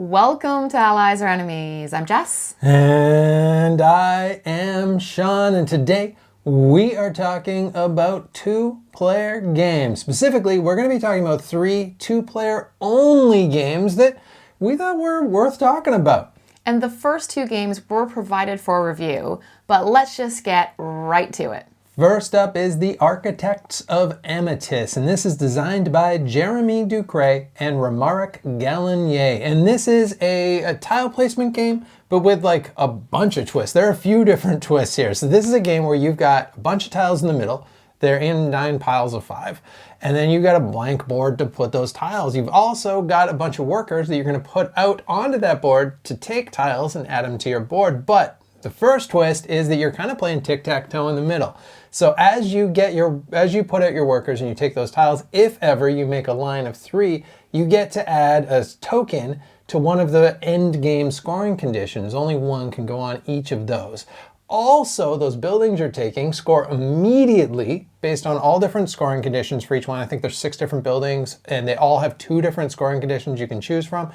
Welcome to Allies or Enemies. I'm Jess. And I am Sean, and today we are talking about two-player games. Specifically, we're going to be talking about 3 two-player only games that we thought were worth talking about. And the first 2 games were provided for review, but let's just get right to it. First up is The Architects of Amytis, and this is designed by Jeremy Ducret and Romaric Gallinier. And this is a tile placement game, but with like a bunch of twists. There are a few different twists here. So this is a game where you've got a bunch of tiles in the middle. They're in 9 piles of 5. And then you've got a blank board to put those tiles. You've also got a bunch of workers that you're going to put out onto that board to take tiles and add them to your board. But the first twist is that you're kind of playing tic-tac-toe in the middle. So as you put out your workers and you take those tiles, if ever you make a line of 3, you get to add a token to one of the end game scoring conditions. Only one can go on each of those. Also, those buildings you're taking score immediately based on all different scoring conditions for each one. I think there's 6 different buildings and they all have 2 different scoring conditions you can choose from.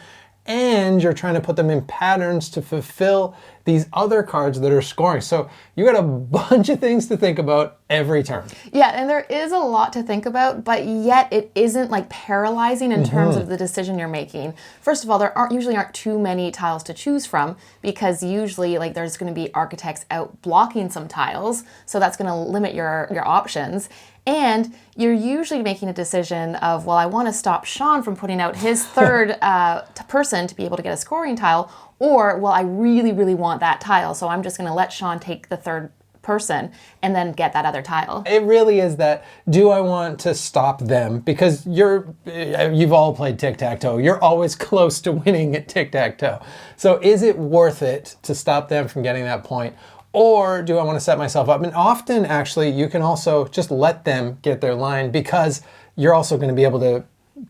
And you're trying to put them in patterns to fulfill these other cards that are scoring. So you got a bunch of things to think about every turn. Yeah, and there is a lot to think about, but yet it isn't like paralyzing in terms of the decision you're making. First of all, there usually aren't too many tiles to choose from because usually like there's going to be architects out blocking some tiles, so that's going to limit your options. And you're usually making a decision of, well, I want to stop Sean from putting out his third person to be able to get a scoring tile, or, well, I really, really want that tile, so I'm just going to let Sean take the third person and then get that other tile. It really is that, do I want to stop them? Because you've all played tic-tac-toe. You're always close to winning at tic-tac-toe. So is it worth it to stop them from getting that point? Or do I want to set myself up? And often, actually, you can also just let them get their line because you're also going to be able to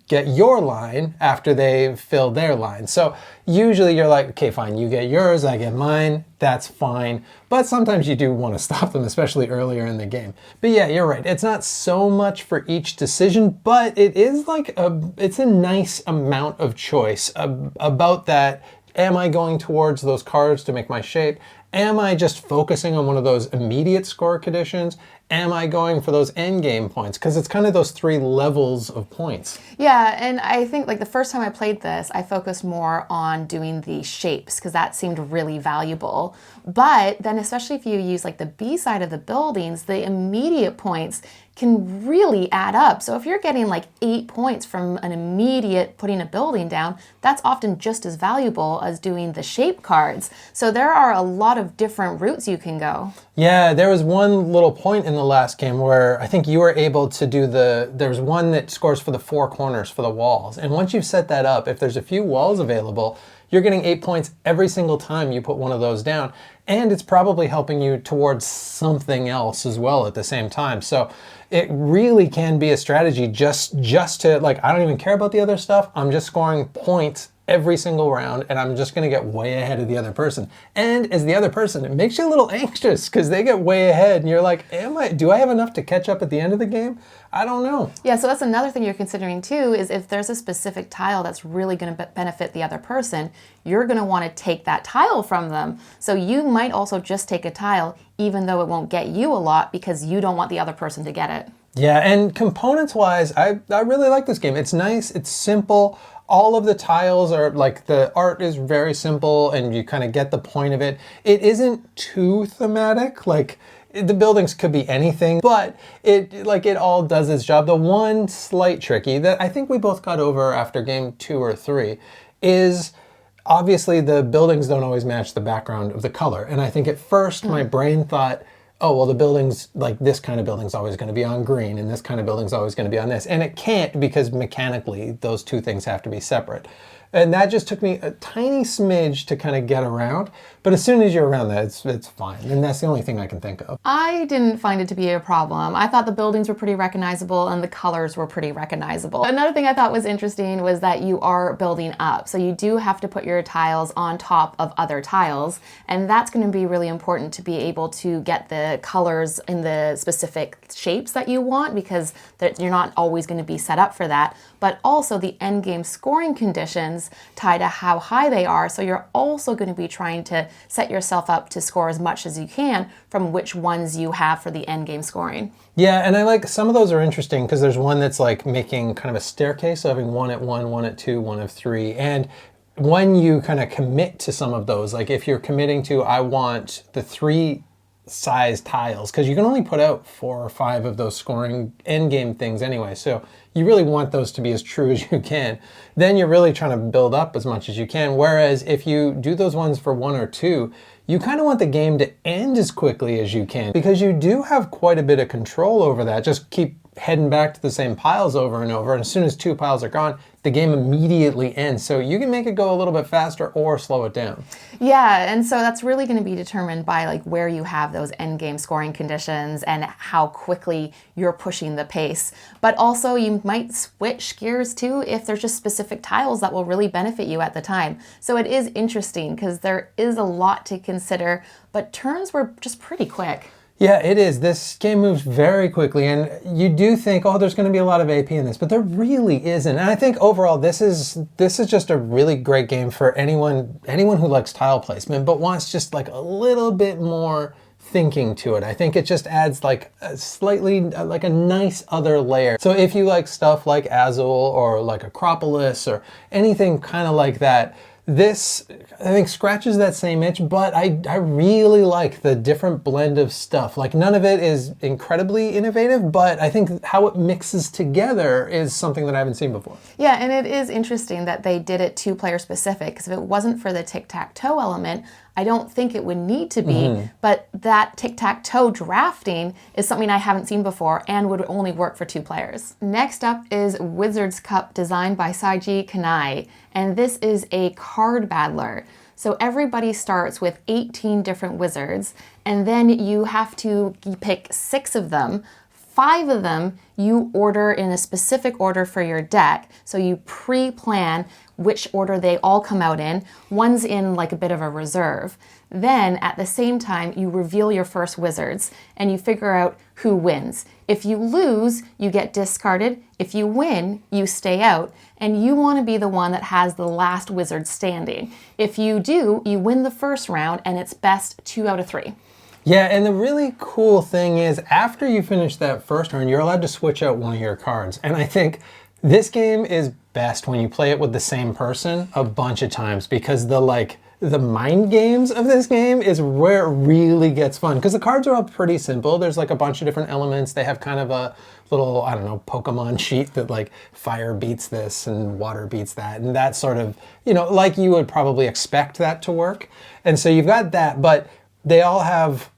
get your line after they've filled their line. So usually you're like, okay, fine, you get yours, I get mine, that's fine. But sometimes you do want to stop them, especially earlier in the game. But yeah, you're right. It's not so much for each decision, but it is like it's a nice amount of choice about that. Am I going towards those cards to make my shape? Am I just focusing on one of those immediate score conditions? Am I going for those end game points? Because it's kind of those 3 levels of points. Yeah, and I think like the first time I played this, I focused more on doing the shapes because that seemed really valuable. But then especially if you use like the B side of the buildings, the immediate points can really add up. So if you're getting like 8 points from an immediate putting a building down, that's often just as valuable as doing the shape cards. So there are a lot of different routes you can go. Yeah, there was one little point in the last game where I think you were able to do there's one that scores for the 4 corners for the walls. And once you've set that up, if there's a few walls available, you're getting 8 points every single time you put one of those down. And it's probably helping you towards something else as well at the same time. So it really can be a strategy just to like, I don't even care about the other stuff. I'm just scoring points every single round and I'm just going to get way ahead of the other person. And as the other person, it makes you a little anxious because they get way ahead and you're like, do I have enough to catch up at the end of the game? I don't know. Yeah, so that's another thing you're considering too, is if there's a specific tile that's really going to benefit the other person, you're going to want to take that tile from them. So you might also just take a tile even though it won't get you a lot because you don't want the other person to get it. Yeah, and components wise, I really like this game. It's nice, it's simple. All of the tiles are like, the art is very simple and you kind of get the point of it. It isn't too thematic, like the buildings could be anything, but it all does its job. The one slight tricky that I think we both got over after game 2 or 3 is obviously the buildings don't always match the background of the color. And I think at first my brain thought, oh, well, the buildings, like this kind of building's always going to be on green and this kind of building's always going to be on this. And it can't because mechanically those 2 things have to be separate. And that just took me a tiny smidge to kind of get around. But as soon as you're around that, it's fine. And that's the only thing I can think of. I didn't find it to be a problem. I thought the buildings were pretty recognizable and the colors were pretty recognizable. Another thing I thought was interesting was that you are building up. So you do have to put your tiles on top of other tiles. And that's going to be really important to be able to get the colors in the specific shapes that you want because you're not always going to be set up for that. But also the end game scoring conditions does tie to how high they are. So you're also going to be trying to set yourself up to score as much as you can from which ones you have for the end game scoring. Yeah, and I like some of those are interesting because there's one that's like making kind of a staircase, so having one at 1, one at 2, one of 3. And when you kind of commit to some of those, like if you're committing to, I want the 3 size tiles, because you can only put out 4 or 5 of those scoring end game things anyway, so you really want those to be as true as you can. Then you're really trying to build up as much as you can. Whereas if you do those ones for 1 or 2, you kind of want the game to end as quickly as you can, because you do have quite a bit of control over that. Just keep heading back to the same piles over and over, and as soon as 2 piles are gone, the game immediately ends. So you can make it go a little bit faster or slow it down. Yeah, and so that's really going to be determined by like where you have those end game scoring conditions and how quickly you're pushing the pace. But also you might switch gears too if there's just specific tiles that will really benefit you at the time. So it is interesting because there is a lot to consider, but turns were just pretty quick. Yeah, it is. This game moves very quickly, and you do think, oh, there's going to be a lot of AP in this, but there really isn't. And I think overall, this is just a really great game for anyone who likes tile placement, but wants just like a little bit more thinking to it. I think it just adds like a slightly, like a nice other layer. So if you like stuff like Azul or like Acropolis or anything kind of like that, this, I think, scratches that same itch, but I really like the different blend of stuff. Like, none of it is incredibly innovative, but I think how it mixes together is something that I haven't seen before. Yeah, and it is interesting that they did it 2-player specific, because if it wasn't for the tic-tac-toe element, I don't think it would need to be, but that tic-tac-toe drafting is something I haven't seen before and would only work for 2 players. Next up is Wizards Cup, designed by Saiji Kanai, and this is a card battler. So everybody starts with 18 different wizards, and then you have to pick 6 of them. 5 of them you order in a specific order for your deck. So you pre-plan which order they all come out in. One's in like a bit of a reserve. Then at the same time, you reveal your first wizards and you figure out who wins. If you lose, you get discarded. If you win, you stay out. And you want to be the one that has the last wizard standing. If you do, you win the first round, and it's best 2 out of 3. Yeah, and the really cool thing is after you finish that first round, you're allowed to switch out one of your cards. And I think this game is best when you play it with the same person a bunch of times, because the mind games of this game is where it really gets fun, because the cards are all pretty simple. There's like a bunch of different elements. They have kind of a little, I don't know, Pokemon sheet that like fire beats this and water beats that, and that sort of, you know, like you would probably expect that to work. And so you've got that, but they all have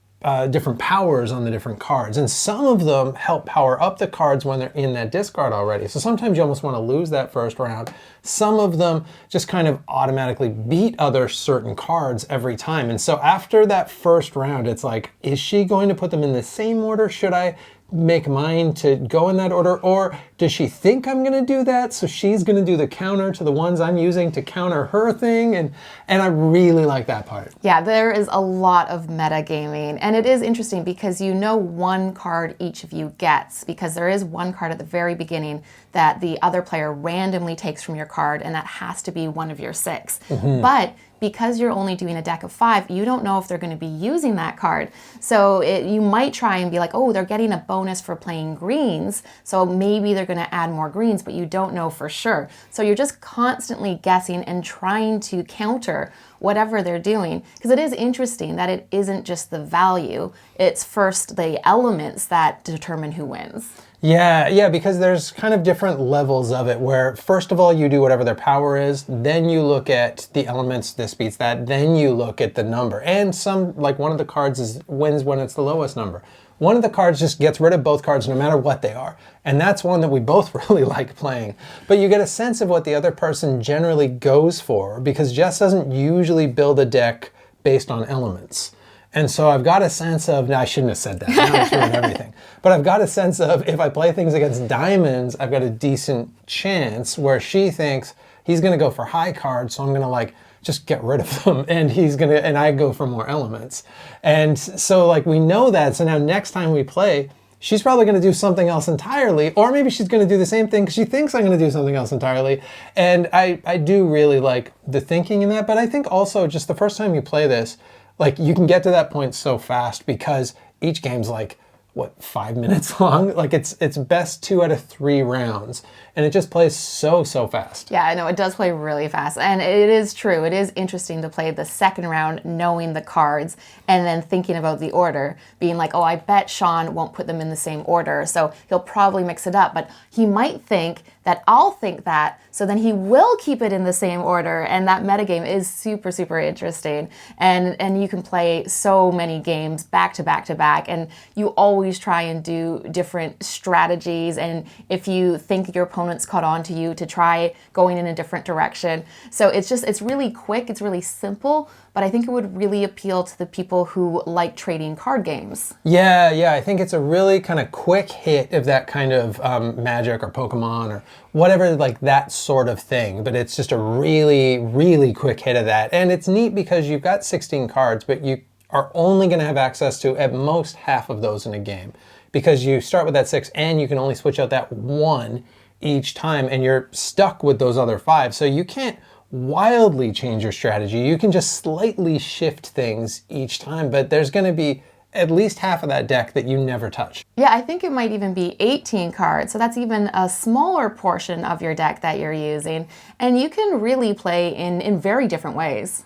different powers on the different cards, and some of them help power up the cards when they're in that discard already. So sometimes you almost want to lose that first round. Some of them just kind of automatically beat other certain cards every time. And so after that first round, it's like, is she going to put them in the same order? Should I make mine to go in that order, or does she think I'm going to do that, so she's going to do the counter to the ones I'm using to counter her thing? And I really like that part. Yeah, there is a lot of metagaming, and it is interesting because you know one card each of you gets, because there is one card at the very beginning that the other player randomly takes from your card, and that has to be one of your 6. But because you're only doing a deck of 5, you don't know if they're going to be using that card. So you might try and be like, oh, they're getting a bonus for playing greens, so maybe they're going to add more greens, but you don't know for sure. So you're just constantly guessing and trying to counter whatever they're doing, because it is interesting that it isn't just the value, it's first the elements that determine who wins. Yeah, because there's kind of different levels of it, where first of all you do whatever their power is, then you look at the elements, this beats that, then you look at the number. And some, like one of the cards wins when it's the lowest number. One of the cards just gets rid of both cards no matter what they are. And that's one that we both really like playing. But you get a sense of what the other person generally goes for, because Jess doesn't usually build a deck based on elements. And so I've got a sense of, now I shouldn't have said that, now it's ruined everything. But I've got a sense of, if I play things against diamonds, I've got a decent chance, where she thinks he's gonna go for high cards, so I'm gonna like just get rid of them, and I go for more elements. And so like we know that, so now next time we play, she's probably going to do something else entirely, or maybe she's going to do the same thing because she thinks I'm going to do something else entirely. And I do really like the thinking in that, but I think also just the first time you play this, like you can get to that point so fast because each game's like, what, 5 minutes long? Like it's best 2 out of 3 rounds. And it just plays so fast. Yeah, I know, it does play really fast. And it is true. It is interesting to play the second round knowing the cards and then thinking about the order, being like, oh, I bet Sean won't put them in the same order, so he'll probably mix it up. But he might think that I'll think that, so then he will keep it in the same order. And that metagame is super interesting. And you can play so many games back to back to back. And you always try and do different strategies. And if you think your opponent's caught on to you, to try going in a different direction. So it's really quick, it's really simple, but I think it would really appeal to the people who like trading card games. Yeah, I think it's a really kind of quick hit of that kind of Magic or Pokemon or whatever, like that sort of thing. But it's just a really quick hit of that. And it's neat because you've got 16 cards, but you are only going to have access to at most half of those in a game. Because you start with that 6 and you can only switch out that 1 each time, and you're stuck with those other 5. So you can't wildly change your strategy. You can just slightly shift things each time, but there's going to be at least half of that deck that you never touch. Yeah, I think it might even be 18 cards. So that's even a smaller portion of your deck that you're using. And you can really play in very different ways.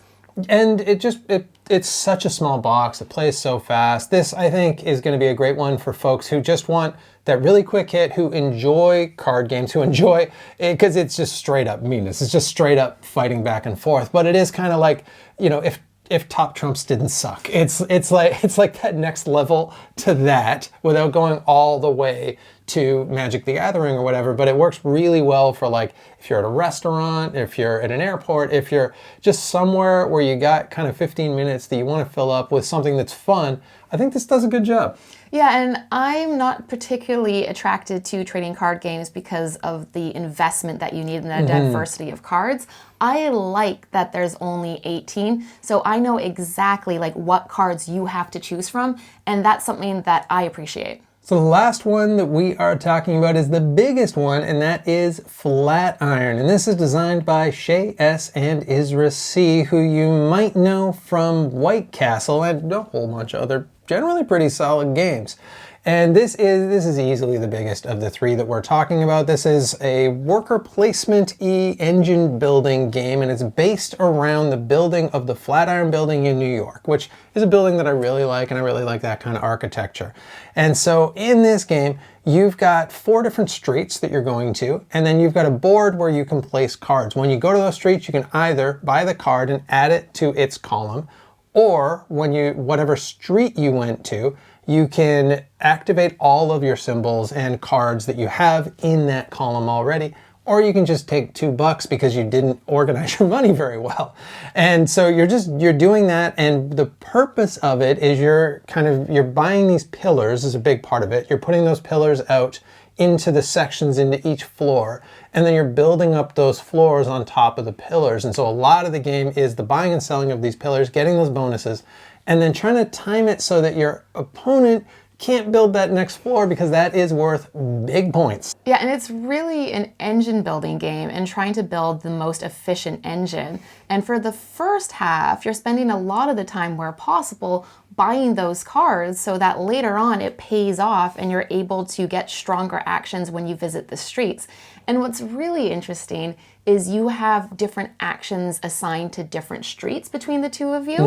And it's such a small box. It plays so fast. This, I think, is going to be a great one for folks who just want that really quick hit, who enjoy card games, who enjoy it, because it's just straight up meanness. It's just straight up fighting back and forth. But it is kind of like, you know, if Top Trumps didn't suck. It's like that next level to that without going all the way to Magic the Gathering or whatever, but it works really well for like if you're at a restaurant, if you're at an airport, if you're just somewhere where you got kind of 15 minutes that you want to fill up with something that's fun. I think this does a good job. Yeah, and I'm not particularly attracted to trading card games because of the investment that you need in the diversity of cards. I like that there's only 18, so I know exactly like what cards you have to choose from, and that's something that I appreciate. So the last one that we are talking about is the biggest one, and that is Flatiron. And this is designed by Shay S. and Isra C., who you might know from White Castle and a whole bunch of other generally pretty solid games. And this is easily the biggest of the 3 that we're talking about. This is a worker placement-y engine building game, and it's based around the building of the Flatiron building in New York, which is a building that I really like, and I really like that kind of architecture. And so in this game, you've got 4 different streets that you're going to, and then you've got a board where you can place cards. When you go to those streets, you can either buy the card and add it to its column, or whatever street you went to, you can activate all of your symbols and cards that you have in that column already, or you can just take $2 because you didn't organize your money very well. And so you're doing that, and the purpose of it is you're buying these pillars is a big part of it. You're putting those pillars out into the sections into each floor, and then you're building up those floors on top of the pillars. And so a lot of the game is the buying and selling of these pillars, getting those bonuses, and then trying to time it so that your opponent can't build that next floor because that is worth big points. Yeah, and it's really an engine building game and trying to build the most efficient engine. And for the first half, you're spending a lot of the time where possible buying those cards so that later on it pays off and you're able to get stronger actions when you visit the streets. And what's really interesting is you have different actions assigned to different streets between the two of you.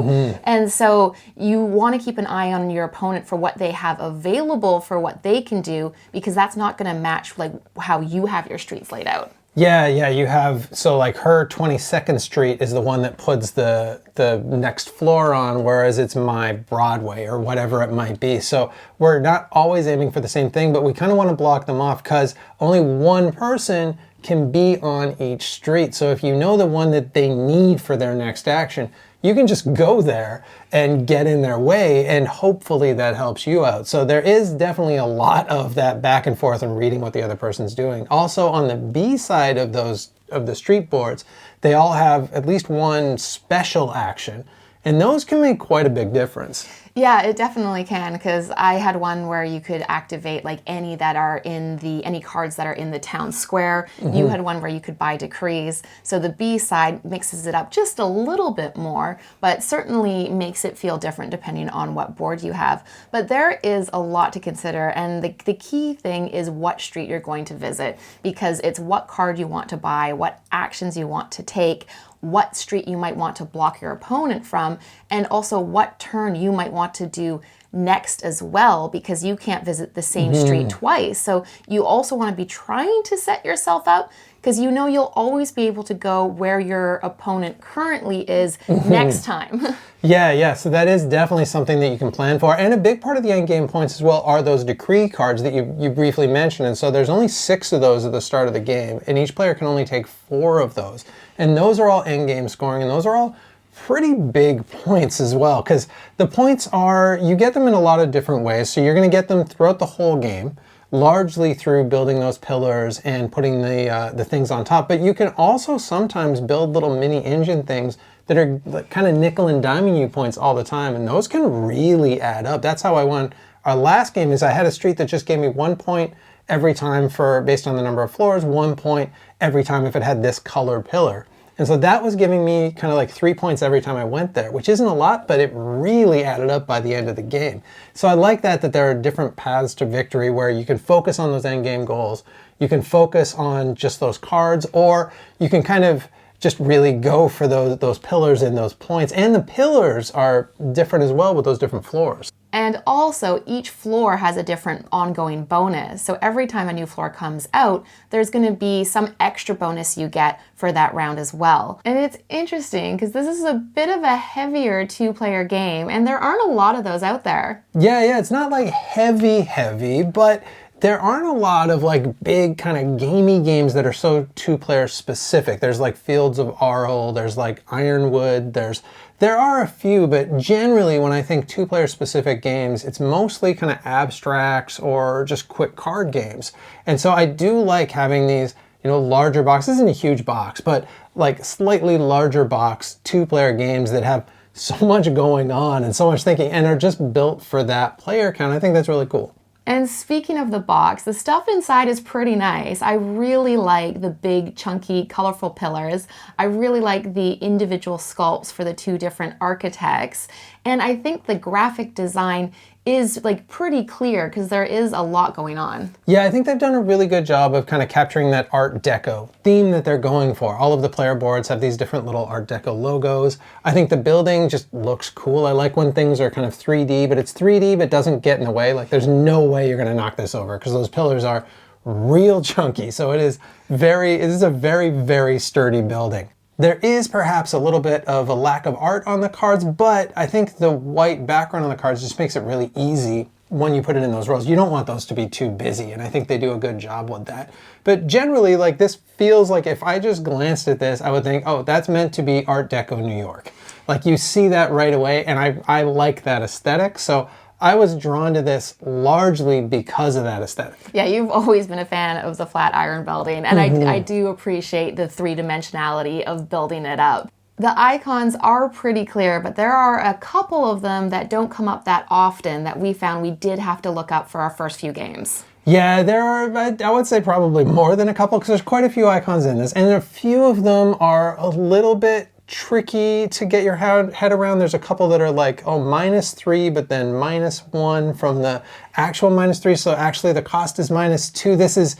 And so you want to keep an eye on your opponent for what they have available for what they can do, because that's not going to match like how you have your streets laid out. Yeah, you have, so like her 22nd Street is the one that puts the next floor on, whereas it's my Broadway or whatever it might be. So we're not always aiming for the same thing, but we kind of want to block them off because only one person can be on each street. So if you know the one that they need for their next action, you can just go there and get in their way, and hopefully that helps you out. So there is definitely a lot of that back and forth and reading what the other person's doing. Also on the B side of the street boards, they all have at least one special action, and those can make quite a big difference. Yeah, it definitely can, because I had one where you could activate like any cards that are in the town square. You had one where you could buy decrees. So the B side mixes it up just a little bit more, but certainly makes it feel different depending on what board you have. But there is a lot to consider, and the key thing is what street you're going to visit, because it's what card you want to buy, what actions you want to take, what street you might want to block your opponent from, and also what turn you might want to do next as well, because you can't visit the same street twice. So you also want to be trying to set yourself up, because you know you'll always be able to go where your opponent currently is next time. Yeah, so that is definitely something that you can plan for. And a big part of the end game points as well are those decree cards that you briefly mentioned. And so there's only 6 of those at the start of the game, and each player can only take 4 of those. And those are all end game scoring, and those are all pretty big points as well, because the points are, you get them in a lot of different ways. So you're going to get them throughout the whole game, largely through building those pillars and putting the things on top. But you can also sometimes build little mini engine things that are kind of nickel and diming you points all the time, and those can really add up. That's how I won our last game. Is I had a street that just gave me 1 point every time based on the number of floors, 1 point every time if it had this colored pillar. And so that was giving me kind of like 3 points every time I went there, which isn't a lot, but it really added up by the end of the game. So I like that there are different paths to victory where you can focus on those end game goals. You can focus on just those cards, or you can kind of just really go for those pillars and those points. And the pillars are different as well with those different floors. And also, each floor has a different ongoing bonus. So every time a new floor comes out, there's going to be some extra bonus you get for that round as well. And it's interesting because this is a bit of a heavier 2-player game, and there aren't a lot of those out there. Yeah, it's not like heavy, but there aren't a lot of like big kind of gamey games that are so 2-player specific. There's like Fields of Arle, there's like Ironwood, there are a few, but generally when I think 2-player specific games, it's mostly kind of abstracts or just quick card games. And so I do like having these, larger boxes. This isn't a huge box, but like slightly larger box 2-player games that have so much going on and so much thinking and are just built for that player count. I think that's really cool. And speaking of the box, the stuff inside is pretty nice. I really like the big, chunky, colorful pillars. I really like the individual sculpts for the 2 different architects. And I think the graphic design is like pretty clear because there is a lot going on. Yeah, I think they've done a really good job of kind of capturing that Art Deco theme that they're going for. All of the player boards have these different little Art Deco logos. I think the building just looks cool. I like when things are kind of 3D, but it's 3D but doesn't get in the way. Like there's no way you're going to knock this over because those pillars are real chunky. So it is a very, very sturdy building. There is perhaps a little bit of a lack of art on the cards, but I think the white background on the cards just makes it really easy when you put it in those rows. You don't want those to be too busy, and I think they do a good job with that. But generally, like this feels like if I just glanced at this, I would think, oh, that's meant to be Art Deco New York. Like you see that right away, and I like that aesthetic. So I was drawn to this largely because of that aesthetic. Yeah, you've always been a fan of the Flatiron building, and I do appreciate the 3-dimensionality of building it up. The icons are pretty clear, but there are a couple of them that don't come up that often that we found we did have to look up for our first few games. Yeah, there are, I would say probably more than a couple because there's quite a few icons in this, and a few of them are a little bit tricky to get your head around. There's a couple that are like, -3, but then -1 from the actual -3. So actually the cost is -2.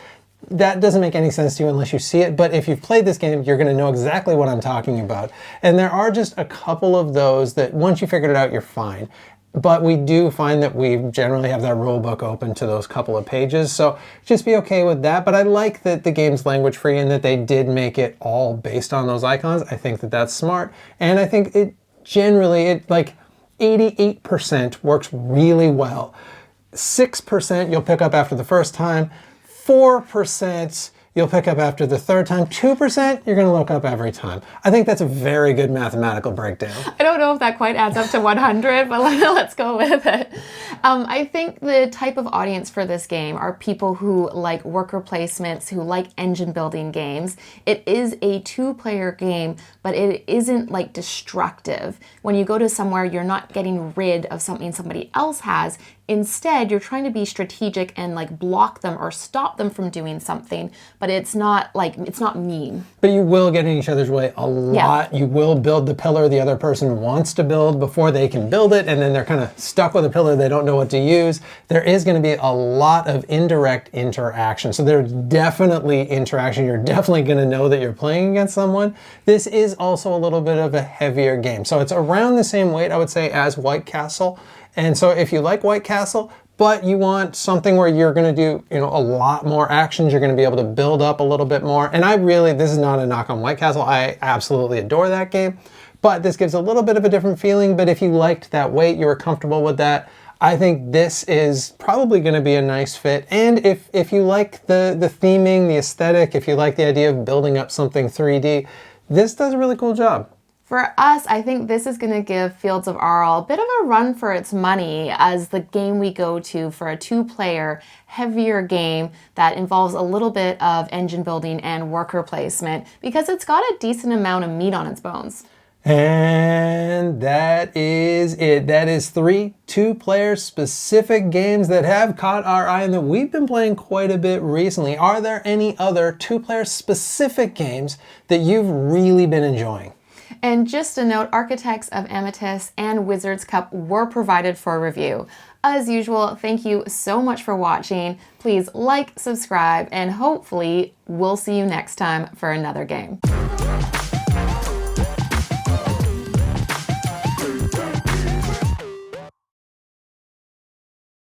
That doesn't make any sense to you unless you see it. But if you've played this game, you're going to know exactly what I'm talking about. And there are just a couple of those that once you figured it out, you're fine. But we do find that we generally have that rule book open to those couple of pages. So just be okay with that. But I like that the game's language free and that they did make it all based on those icons. I think that that's smart. And I think it generally, like 88% works really well. 6% you'll pick up after the first time. 4% you'll pick up after the third time. 2% you're going to look up every time. I think that's a very good mathematical breakdown. I don't know if that quite adds up to 100, but let's go with it. I think the type of audience for this game are people who like worker placements, who like engine building games. It is a 2-player game, but it isn't like destructive. When you go to somewhere, you're not getting rid of something somebody else has. Instead, you're trying to be strategic and like block them or stop them from doing something, but it's not mean. But you will get in each other's way a lot. You will build the pillar the other person wants to build before they can build it, and then they're kind of stuck with a pillar they don't know what to use. There is going to be a lot of indirect interaction. So there's definitely interaction. You're definitely going to know that you're playing against someone. This is also a little bit of a heavier game. So it's around the same weight, I would say, as White Castle. And so if you like White Castle, but you want something where you're going to do, a lot more actions, you're going to be able to build up a little bit more. And this is not a knock on White Castle. I absolutely adore that game, but this gives a little bit of a different feeling. But if you liked that weight, you were comfortable with that, I think this is probably going to be a nice fit. And if you like the theming, the aesthetic, if you like the idea of building up something 3D, this does a really cool job. For us, I think this is going to give Fields of Arle a bit of a run for its money as the game we go to for a 2-player, heavier game that involves a little bit of engine building and worker placement because it's got a decent amount of meat on its bones. And that is it. That is 3 2-player specific games that have caught our eye and that we've been playing quite a bit recently. Are there any other 2-player specific games that you've really been enjoying? And just a note, Architects of Amytis and Wizards Cup were provided for review. As usual, thank you so much for watching. Please like, subscribe, and hopefully we'll see you next time for another game.